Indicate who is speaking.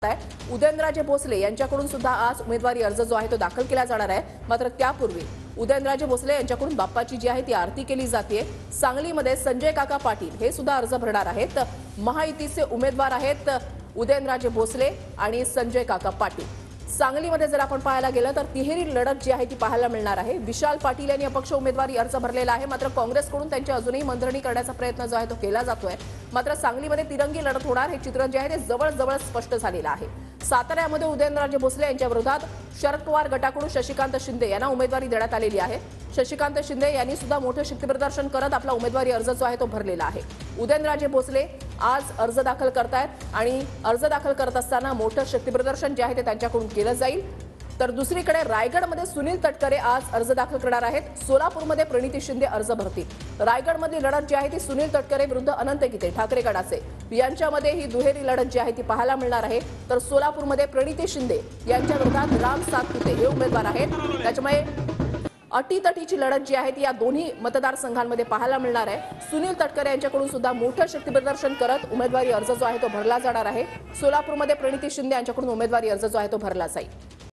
Speaker 1: आहे। उदयनराजे भोसले यांच्याकडून सुद्धा आज उमेदवारी अर्ज जो आहे तो दाखल केला जाणार आहे। मात्र त्यापूर्वी उदयनराजे भोसले यांच्याकडून बाप्पाची जी आहे ती आरती केली जाते। सांगलीमध्ये संजय काका पाटील हे सुद्धा अर्ज भरणार आहेत। महायुतीचे उमेदवार आहेत उदयनराजे भोसले आणि संजय काका पाटील। सांगलीमध्ये जर आपण पाहायला गेलं तर तिहेरी लढत जी आहे ती पाहायला मिळणार आहे। विशाल पाटील यांनी अपक्ष उमेदवारी अर्ज भरलेला आहे, मात्र काँग्रेसकडून त्यांची अजूनही मंत्रिणी करण्याचा प्रयत्न जो आहे तो केला जातोय। मात्र सांगलीमध्ये तिरंगी लढत होणार हे चित्र जे आहे ते जवळ स्पष्ट झालेलं आहे। साताऱ्यामध्ये उदयनराजे भोसले यांच्या विरोधात शरद पवार गटाकडून शशिकांत शिंदे यांना उमेदवारी देण्यात आलेली आहे। शशिकांत शिंदे यांनी सुद्धा मोठे शक्तीप्रदर्शन करत आपला उमेदवारी अर्ज जो आहे तो भरलेला आहे। उदयनराजे भोसले आज अर्ज दाखल करतायत आणि अर्ज दाखल करत असताना मोठं शक्तीप्रदर्शन जे आहे ते त्यांच्याकडून केलं जाईल। तर दुसरीकडे रायगडमध्ये सुनील तटकरे आज अर्ज दाखल करणार आहेत। सोलापूरमध्ये प्रणिती शिंदे अर्ज भरतील। रायगडमधली लढत जी आहे ती सुनील तटकरे विरुद्ध अनंत गीते ठाकरे गटाचे यांच्यामध्ये ही दुहेरी लढत जी आहे ती पाहायला मिळणार आहे। तर सोलापूरमध्ये प्रणिती शिंदे यांच्या विरोधात राम सातपुते हे उमेदवार आहेत। त्याच्यामुळे अटीतटीची लढत जी आहे ती या दोन्ही मतदारसंघांमध्ये पाहायला मिळणार आहे। सुनील तटकरे यांच्याकडून सुद्धा मोठं शक्तीप्रदर्शन करत उमेदवारी अर्ज जो आहे तो भरला जाणार आहे। सोलापूरमध्ये प्रणिती शिंदे यांच्याकडून उमेदवारी अर्ज जो आहे तो भरला जाईल।